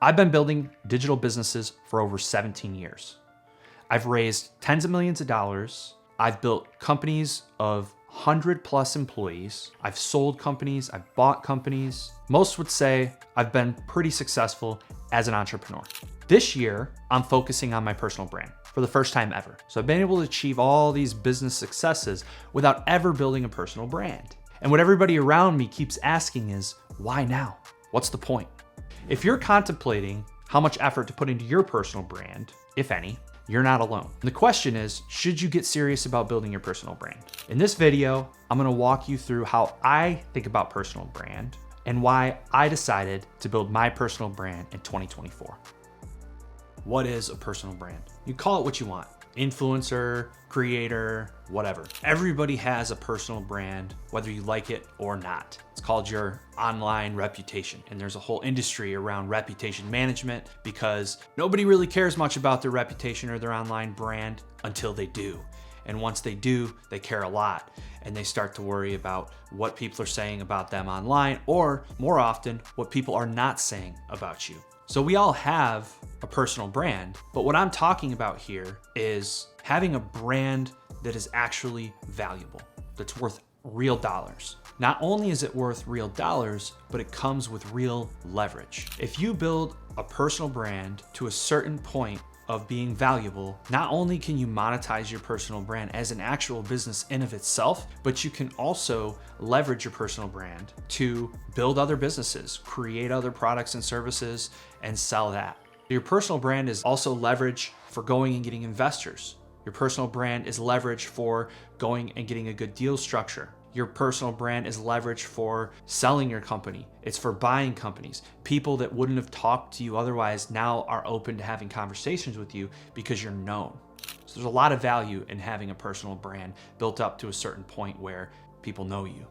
I've been building digital businesses for over 17 years. I've raised tens of millions of dollars. I've built companies of 100+ employees. I've sold companies, I've bought companies. Most would say I've been pretty successful as an entrepreneur. This year, I'm focusing on my personal brand for the first time ever. So I've been able to achieve all these business successes without ever building a personal brand. And what everybody around me keeps asking is, why now? What's the point? If you're contemplating how much effort to put into your personal brand, if any, you're not alone. And the question is, should you get serious about building your personal brand? In this video, I'm gonna walk you through how I think about personal brand and why I decided to build my personal brand in 2024. What is a personal brand? You call it what you want. Influencer, creator, whatever. Everybody has a personal brand, whether you like it or not. It's called your online reputation. And there's a whole industry around reputation management because nobody really cares much about their reputation or their online brand until they do. And once they do, they care a lot. And they start to worry about what people are saying about them online, or more often, what people are not saying about you. So we all have a personal brand, but what I'm talking about here is having a brand that is actually valuable, that's worth real dollars. Not only is it worth real dollars, but it comes with real leverage. If you build a personal brand to a certain point of being valuable, not only can you monetize your personal brand as an actual business in of itself, but you can also leverage your personal brand to build other businesses, create other products and services, and sell that. Your personal brand is also leverage for going and getting investors. Your personal brand is leverage for going and getting a good deal structure. Your personal brand is leverage for selling your company. It's for buying companies. People that wouldn't have talked to you otherwise now are open to having conversations with you because you're known. So there's a lot of value in having a personal brand built up to a certain point where people know you.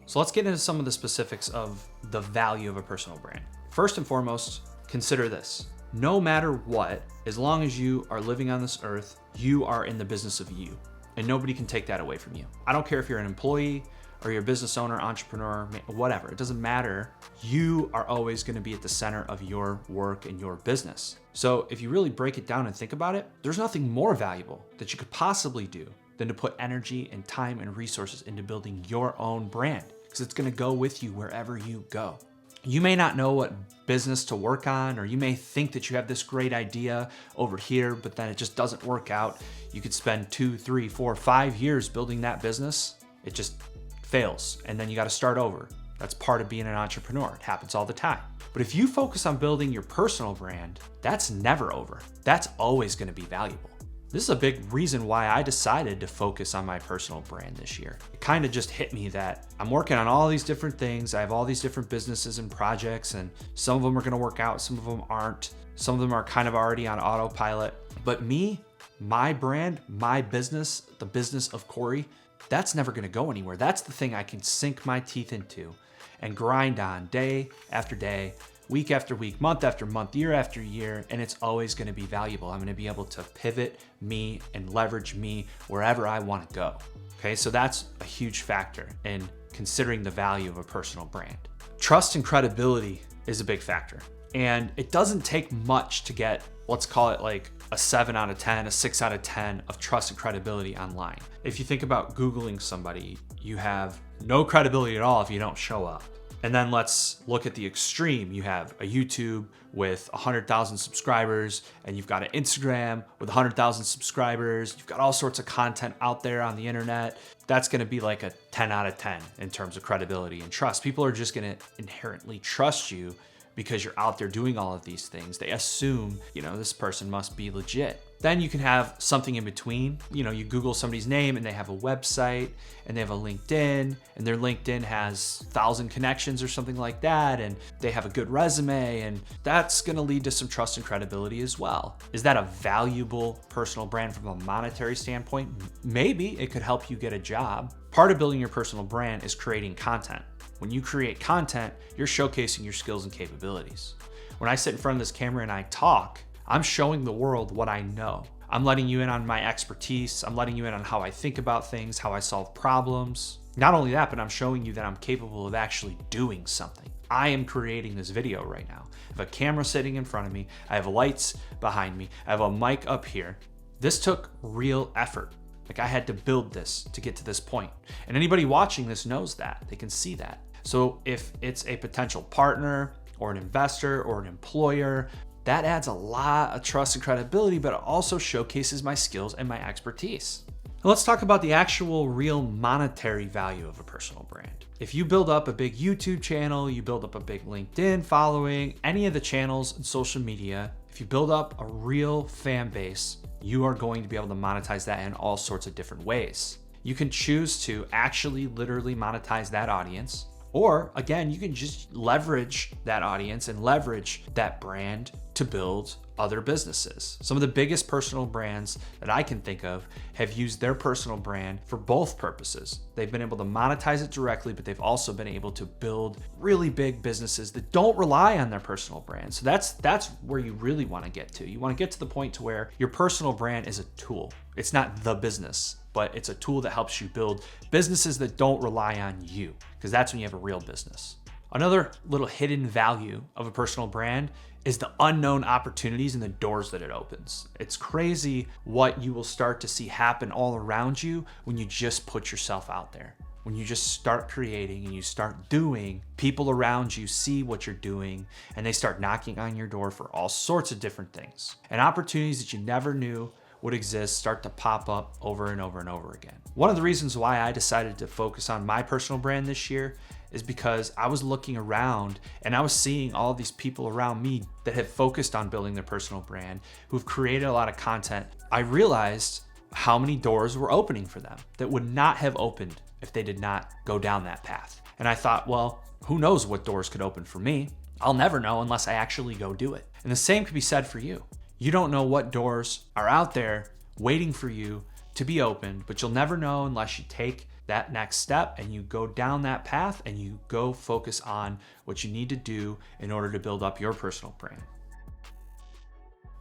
So let's get into some of the specifics of the value of a personal brand. First and foremost, consider this. No matter what, as long as you are living on this earth, you are in the business of you. And nobody can take that away from you. I don't care if you're an employee or you're a business owner, entrepreneur, whatever. It doesn't matter. You are always gonna be at the center of your work and your business. So if you really break it down and think about it, there's nothing more valuable that you could possibly do than to put energy and time and resources into building your own brand, because it's gonna go with you wherever you go. You may not know what business to work on, or you may think that you have this great idea over here, but then it just doesn't work out. You could spend 2, 3, 4, 5 years building that business. It just fails, and then you got to start over. That's part of being an entrepreneur. It happens all the time. But if you focus on building your personal brand, that's never over. That's always going to be valuable. This is a big reason why I decided to focus on my personal brand this year. It kind of just hit me that I'm working on all these different things. I have all these different businesses and projects, and some of them are gonna work out, some of them aren't. Some of them are kind of already on autopilot. But me, my brand, my business, the business of Corey, that's never gonna go anywhere. That's the thing I can sink my teeth into and grind on day after day, week after week, month after month, year after year, and it's always gonna be valuable. I'm gonna be able to pivot me and leverage me wherever I wanna go. Okay, so that's a huge factor in considering the value of a personal brand. Trust and credibility is a big factor. And it doesn't take much to get, let's call it like a 7 out of 10, a 6 out of 10 of trust and credibility online. If you think about Googling somebody, you have no credibility at all if you don't show up. And then let's look at the extreme. You have a YouTube with 100,000 subscribers, and you've got an Instagram with 100,000 subscribers. You've got all sorts of content out there on the internet. That's gonna be like a 10 out of 10 in terms of credibility and trust. People are just gonna inherently trust you because you're out there doing all of these things. They assume, this person must be legit. Then you can have something in between. You Google somebody's name and they have a website and they have a LinkedIn, and their LinkedIn has 1,000 connections or something like that, and they have a good resume, and that's gonna lead to some trust and credibility as well. Is that a valuable personal brand from a monetary standpoint? Maybe it could help you get a job. Part of building your personal brand is creating content. When you create content, you're showcasing your skills and capabilities. When I sit in front of this camera and I talk, I'm showing the world what I know. I'm letting you in on my expertise. I'm letting you in on how I think about things, how I solve problems. Not only that, but I'm showing you that I'm capable of actually doing something. I am creating this video right now. I have a camera sitting in front of me. I have lights behind me. I have a mic up here. This took real effort. Like I had to build this to get to this point. And anybody watching this knows that. They can see that. So if it's a potential partner or an investor or an employer, that adds a lot of trust and credibility, but it also showcases my skills and my expertise. Now let's talk about the actual real monetary value of a personal brand. If you build up a big YouTube channel, you build up a big LinkedIn following, any of the channels in social media, if you build up a real fan base, you are going to be able to monetize that in all sorts of different ways. You can choose to actually literally monetize that audience, or again, you can just leverage that audience and leverage that brand to build other businesses. Some of the biggest personal brands that I can think of have used their personal brand for both purposes. They've been able to monetize it directly, but they've also been able to build really big businesses that don't rely on their personal brand. So that's where you really want to get to. You want to get to the point to where your personal brand is a tool. It's not the business, but it's a tool that helps you build businesses that don't rely on you, because that's when you have a real business. Another little hidden value of a personal brand is the unknown opportunities and the doors that it opens. It's crazy what you will start to see happen all around you when you just put yourself out there. When you just start creating and you start doing, people around you see what you're doing and they start knocking on your door for all sorts of different things. And opportunities that you never knew would exist start to pop up over and over and over again. One of the reasons why I decided to focus on my personal brand this year is because I was looking around and I was seeing all these people around me that have focused on building their personal brand, who've created a lot of content. I realized how many doors were opening for them that would not have opened if they did not go down that path. And I thought, well, who knows what doors could open for me? I'll never know unless I actually go do it. And the same could be said for you. You don't know what doors are out there waiting for you to be opened, but you'll never know unless you take that next step and you go down that path and you go focus on what you need to do in order to build up your personal brand.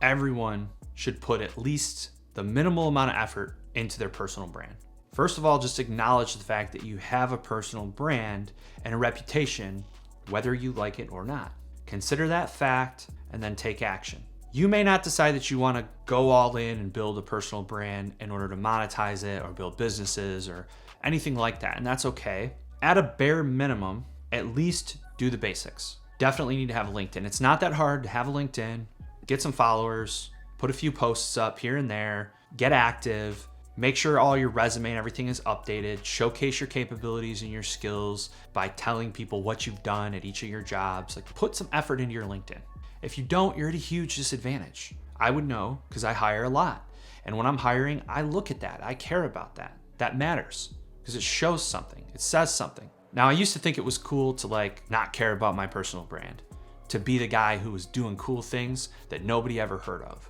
Everyone should put at least the minimal amount of effort into their personal brand. First of all, just acknowledge the fact that you have a personal brand and a reputation, whether you like it or not. Consider that fact and then take action. You may not decide that you want to go all in and build a personal brand in order to monetize it or build businesses or anything like that, and that's okay. At a bare minimum, at least do the basics. Definitely need to have a LinkedIn. It's not that hard to have a LinkedIn, get some followers, put a few posts up here and there, get active, make sure all your resume and everything is updated, showcase your capabilities and your skills by telling people what you've done at each of your jobs. Like, put some effort into your LinkedIn. If you don't, you're at a huge disadvantage. I would know because I hire a lot. And when I'm hiring, I look at that. I care about that. That matters because it shows something. It says something. Now, I used to think it was cool to not care about my personal brand, to be the guy who was doing cool things that nobody ever heard of.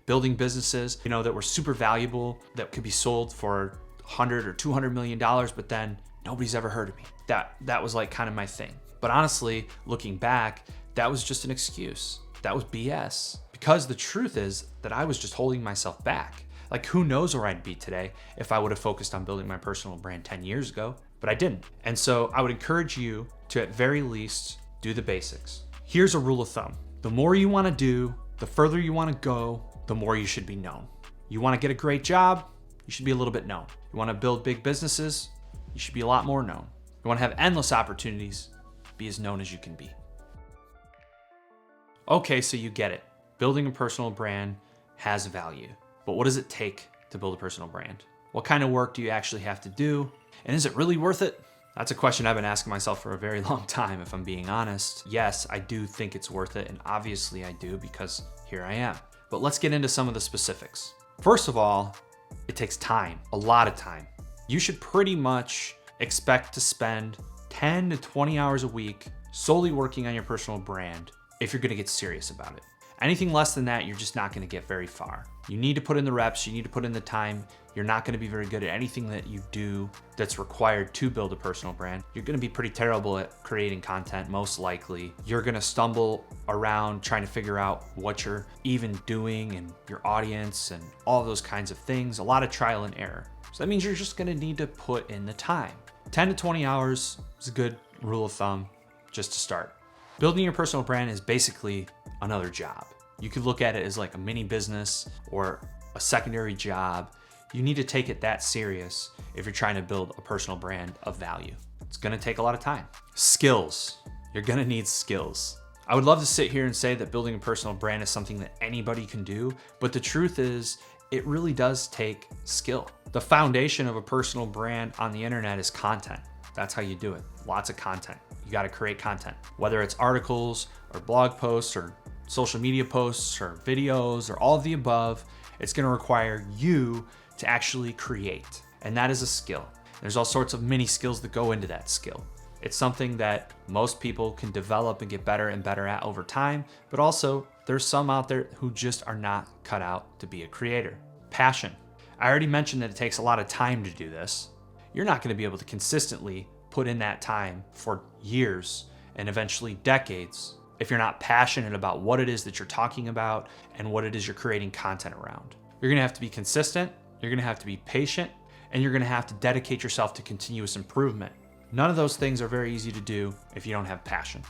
Building businesses, that were super valuable, that could be sold for $100 or $200 million, but then nobody's ever heard of me. That was kind of my thing. But honestly, looking back, that was just an excuse. That was BS. Because the truth is that I was just holding myself back. Who knows where I'd be today if I would have focused on building my personal brand 10 years ago, but I didn't. And so I would encourage you to, at very least, do the basics. Here's a rule of thumb. The more you want to do, the further you want to go, the more you should be known. You want to get a great job, you should be a little bit known. You want to build big businesses, you should be a lot more known. You want to have endless opportunities, be as known as you can be. Okay, so you get it. Building a personal brand has value. But what does it take to build a personal brand? What kind of work do you actually have to do? And is it really worth it? That's a question I've been asking myself for a very long time, if I'm being honest. Yes, I do think it's worth it, and obviously I do because here I am. But let's get into some of the specifics. First of all, it takes time, a lot of time. You should pretty much expect to spend 10 to 20 hours a week solely working on your personal brand if you're gonna get serious about it. Anything less than that, you're just not gonna get very far. You need to put in the reps, you need to put in the time. You're not gonna be very good at anything that you do that's required to build a personal brand. You're gonna be pretty terrible at creating content, most likely. You're gonna stumble around trying to figure out what you're even doing and your audience and all those kinds of things. A lot of trial and error. So that means you're just gonna need to put in the time. 10 to 20 hours is a good rule of thumb just to start. Building your personal brand is basically another job. You could look at it as like a mini business or a secondary job. You need to take it that serious if you're trying to build a personal brand of value. It's gonna take a lot of time. Skills. You're gonna need skills. I would love to sit here and say that building a personal brand is something that anybody can do, but the truth is, it really does take skill. The foundation of a personal brand on the internet is content. That's how you do it. Lots of content. You gotta create content, whether it's articles or blog posts or social media posts or videos or all of the above. It's gonna require you to actually create, and that is a skill. There's all sorts of mini skills that go into that skill. It's something that most people can develop and get better and better at over time, but also there's some out there who just are not cut out to be a creator. Passion. I already mentioned that it takes a lot of time to do this. You're not gonna be able to consistently put in that time for years and eventually decades if you're not passionate about what it is that you're talking about and what it is you're creating content around. You're gonna have to be consistent, you're gonna have to be patient, and you're gonna have to dedicate yourself to continuous improvement. None of those things are very easy to do if you don't have passion.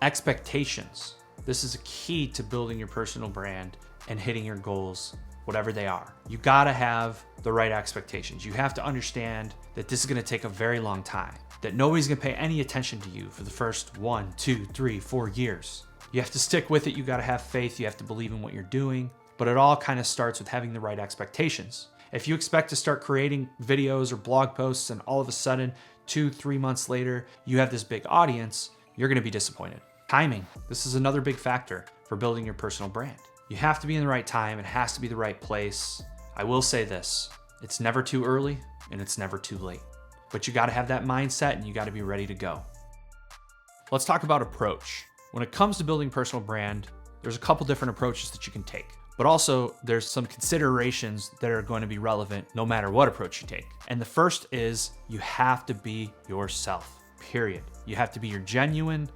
Expectations. This is a key to building your personal brand and hitting your goals, whatever they are. You gotta have the right expectations. You have to understand that this is gonna take a very long time, that nobody's gonna pay any attention to you for the first 1, 2, 3, 4 years. You have to stick with it, you gotta have faith, you have to believe in what you're doing, but it all kind of starts with having the right expectations. If you expect to start creating videos or blog posts and all of a sudden 2-3 months later, you have this big audience, you're gonna be disappointed. Timing. This is another big factor for building your personal brand. You have to be in the right time, it has to be the right place. I will say this, it's never too early and it's never too late. But you gotta have that mindset and you gotta be ready to go. Let's talk about approach. When it comes to building personal brand, there's a couple different approaches that you can take. But also there's some considerations that are going to be relevant no matter what approach you take. And the first is you have to be yourself, period. You have to be your genuine,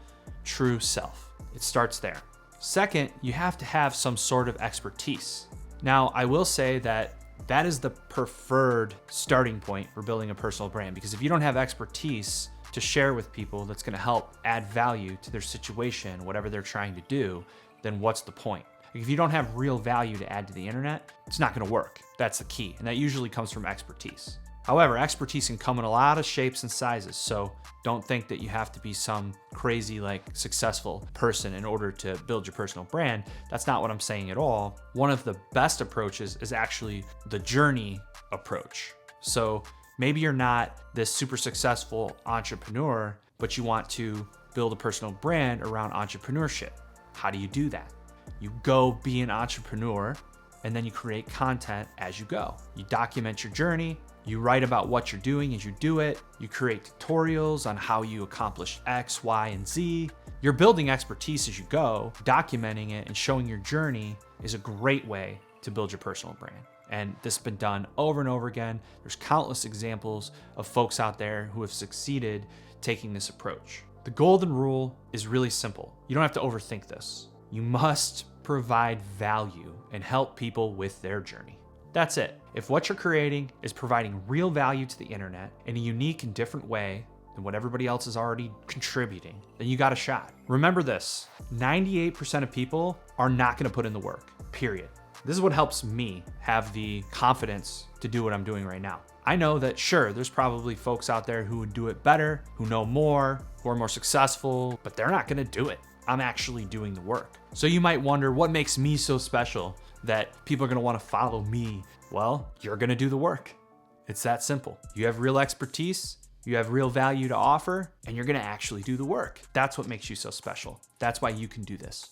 true self. It starts there. Second, you have to have some sort of expertise. Now, I will say that that is the preferred starting point for building a personal brand, because if you don't have expertise to share with people that's gonna help add value to their situation, whatever they're trying to do, then what's the point? If you don't have real value to add to the internet, it's not gonna work. That's the key, and that usually comes from expertise. However, expertise can come in a lot of shapes and sizes, so don't think that you have to be some crazy, successful person in order to build your personal brand. That's not what I'm saying at all. One of the best approaches is actually the journey approach. So maybe you're not this super successful entrepreneur, but you want to build a personal brand around entrepreneurship. How do you do that? You go be an entrepreneur, and then you create content as you go. You document your journey, you write about what you're doing as you do it, you create tutorials on how you accomplish X, Y, and Z. You're building expertise as you go. Documenting it and showing your journey is a great way to build your personal brand. And this has been done over and over again. There's countless examples of folks out there who have succeeded taking this approach. The golden rule is really simple. You don't have to overthink this. You must provide value and help people with their journey. That's it. If what you're creating is providing real value to the internet in a unique and different way than what everybody else is already contributing, then you got a shot. Remember this, 98% of people are not gonna put in the work, period. This is what helps me have the confidence to do what I'm doing right now. I know that sure, there's probably folks out there who would do it better, who know more, who are more successful, but they're not gonna do it. I'm actually doing the work. So you might wonder, what makes me so special that people are gonna wanna follow me? Well, you're gonna do the work. It's that simple. You have real expertise, you have real value to offer, and you're gonna actually do the work. That's what makes you so special. That's why you can do this.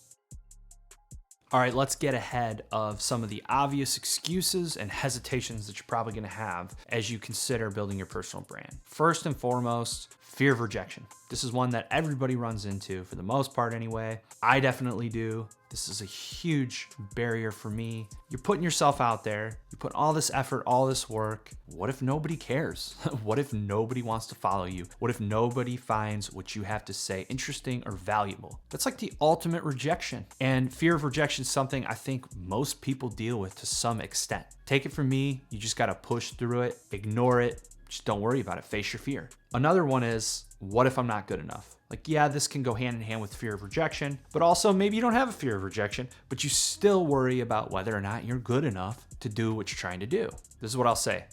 All right, let's get ahead of some of the obvious excuses and hesitations that you're probably gonna have as you consider building your personal brand. First and foremost, fear of rejection. This is one that everybody runs into, for the most part anyway. I definitely do. This is a huge barrier for me. You're putting yourself out there, you put all this effort, all this work. What if nobody cares? What if nobody wants to follow you? What if nobody finds what you have to say interesting or valuable? That's like the ultimate rejection. And fear of rejection is something I think most people deal with to some extent. Take it from me, you just gotta push through it, ignore it, just don't worry about it, face your fear. Another one is, what if I'm not good enough? Like, yeah, this can go hand in hand with fear of rejection, but also maybe you don't have a fear of rejection, but you still worry about whether or not you're good enough to do what you're trying to do. This is what I'll say.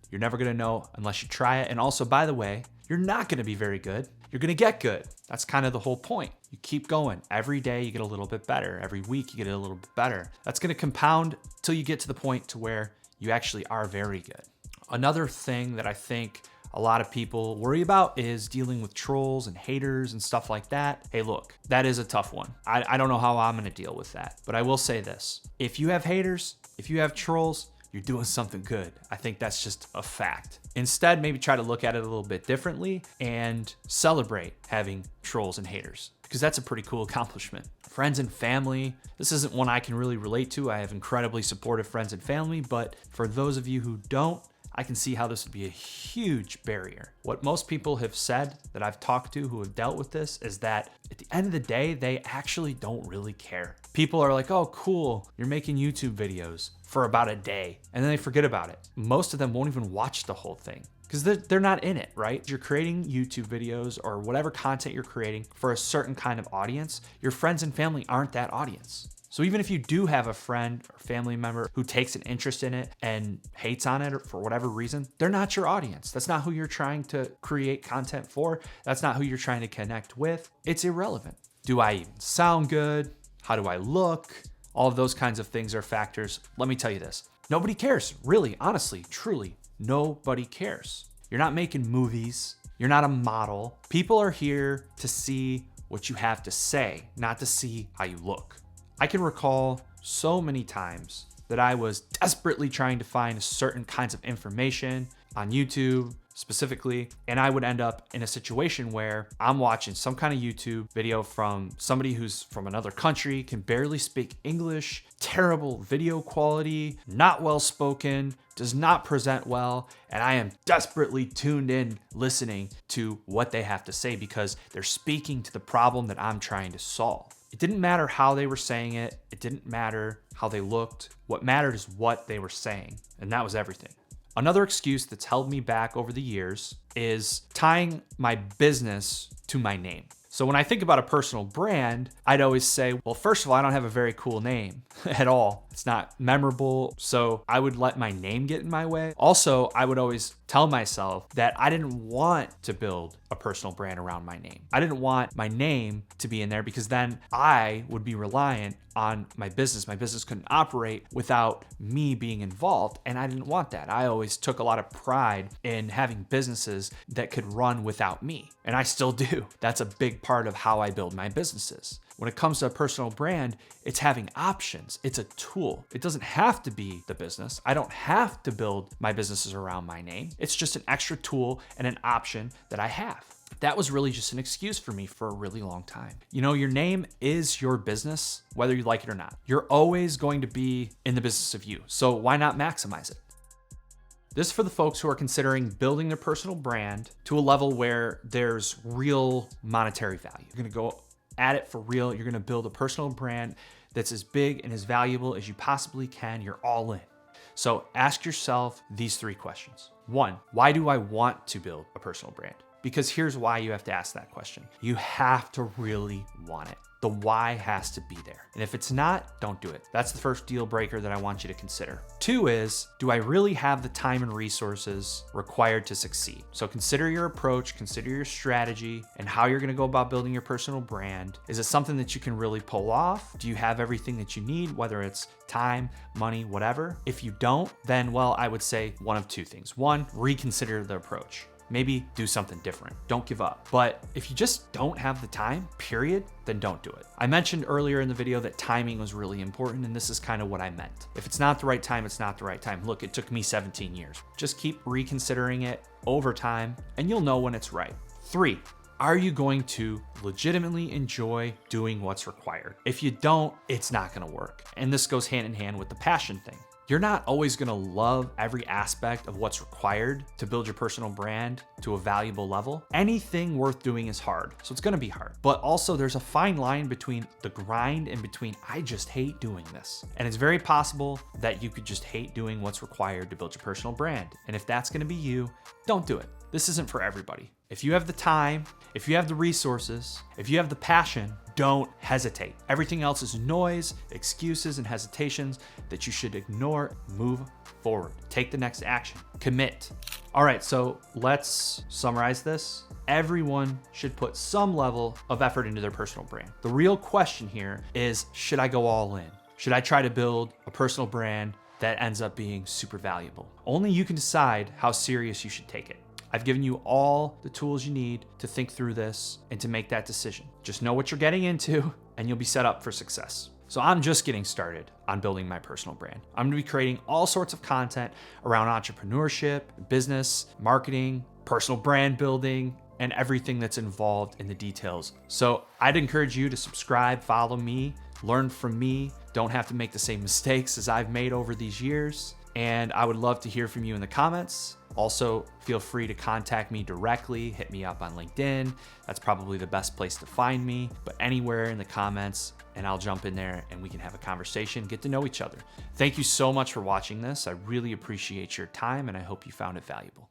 You're never gonna know unless you try it. And also, by the way, you're not gonna be very good. You're gonna get good. That's kind of the whole point. You keep going. Every day you get a little bit better. Every week you get a little bit better. That's gonna compound till you get to the point to where you actually are very good. Another thing that I think a lot of people worry about is dealing with trolls and haters and stuff like that. Hey, look, that is a tough one. I don't know how I'm gonna deal with that, but I will say this. If you have haters, if you have trolls, you're doing something good. I think that's just a fact. Instead, maybe try to look at it a little bit differently and celebrate having trolls and haters, because that's a pretty cool accomplishment. Friends and family, this isn't one I can really relate to. I have incredibly supportive friends and family, but for those of you who don't, I can see how this would be a huge barrier. What most people have said that I've talked to who have dealt with this is that at the end of the day, they actually don't really care. People are like, oh, cool, you're making YouTube videos for about a day, and then they forget about it. Most of them won't even watch the whole thing because they're not in it, right? You're creating YouTube videos or whatever content you're creating for a certain kind of audience. Your friends and family aren't that audience. So even if you do have a friend or family member who takes an interest in it and hates on it for whatever reason, they're not your audience. That's not who you're trying to create content for. That's not who you're trying to connect with. It's irrelevant. Do I even sound good? How do I look? All of those kinds of things are factors. Let me tell you this. Nobody cares. Really, honestly, truly, nobody cares. You're not making movies. You're not a model. People are here to see what you have to say, not to see how you look. I can recall so many times that I was desperately trying to find certain kinds of information on YouTube specifically, and I would end up in a situation where I'm watching some kind of YouTube video from somebody who's from another country, can barely speak English, terrible video quality, not well spoken, does not present well, and I am desperately tuned in listening to what they have to say because they're speaking to the problem that I'm trying to solve. It didn't matter how they were saying it. It didn't matter how they looked. What mattered is what they were saying, and that was everything. Another excuse that's held me back over the years is tying my business to my name. So when I think about a personal brand, I'd always say, well, first of all, I don't have a very cool name at all. It's not memorable, so I would let my name get in my way. Also, I would always tell myself that I didn't want to build a personal brand around my name. I didn't want my name to be in there because then I would be reliant on my business. My business couldn't operate without me being involved, and I didn't want that. I always took a lot of pride in having businesses that could run without me, and I still do. That's a big part of how I build my businesses. When it comes to a personal brand, it's having options. It's a tool. It doesn't have to be the business. I don't have to build my businesses around my name. It's just an extra tool and an option that I have. That was really just an excuse for me for a really long time. You know, your name is your business, whether you like it or not. You're always going to be in the business of you. So why not maximize it? This is for the folks who are considering building their personal brand to a level where there's real monetary value. You're gonna go at it for real. You're gonna build a personal brand that's as big and as valuable as you possibly can. You're all in. So ask yourself these 3 questions. 1, why do I want to build a personal brand? Because here's why you have to ask that question. You have to really want it. The why has to be there. And if it's not, don't do it. That's the first deal breaker that I want you to consider. 2 is, do I really have the time and resources required to succeed? So consider your approach, consider your strategy, and how you're gonna go about building your personal brand. Is it something that you can really pull off? Do you have everything that you need, whether it's time, money, whatever? If you don't, then, well, I would say one of 2 things. 1, reconsider the approach. Maybe do something different. Don't give up. But if you just don't have the time, period, then don't do it. I mentioned earlier in the video that timing was really important, and this is kind of what I meant. If it's not the right time, it's not the right time. Look, it took me 17 years. Just keep reconsidering it over time, and you'll know when it's right. 3, are you going to legitimately enjoy doing what's required? If you don't, it's not gonna work. And this goes hand in hand with the passion thing. You're not always gonna love every aspect of what's required to build your personal brand to a valuable level. Anything worth doing is hard, so it's gonna be hard. But also there's a fine line between the grind and between I just hate doing this. And it's very possible that you could just hate doing what's required to build your personal brand. And if that's gonna be you, don't do it. This isn't for everybody. If you have the time, if you have the resources, if you have the passion, don't hesitate. Everything else is noise, excuses, and hesitations that you should ignore. Move forward. Take the next action. Commit. All right, so let's summarize this. Everyone should put some level of effort into their personal brand. The real question here is, should I go all in? Should I try to build a personal brand that ends up being super valuable? Only you can decide how serious you should take it. I've given you all the tools you need to think through this and to make that decision. Just know what you're getting into and you'll be set up for success. So I'm just getting started on building my personal brand. I'm gonna be creating all sorts of content around entrepreneurship, business, marketing, personal brand building, and everything that's involved in the details. So I'd encourage you to subscribe, follow me, learn from me. Don't have to make the same mistakes as I've made over these years. And I would love to hear from you in the comments. Also, feel free to contact me directly, hit me up on LinkedIn. That's probably the best place to find me, but anywhere in the comments, and I'll jump in there and we can have a conversation, get to know each other. Thank you so much for watching this. I really appreciate your time and I hope you found it valuable.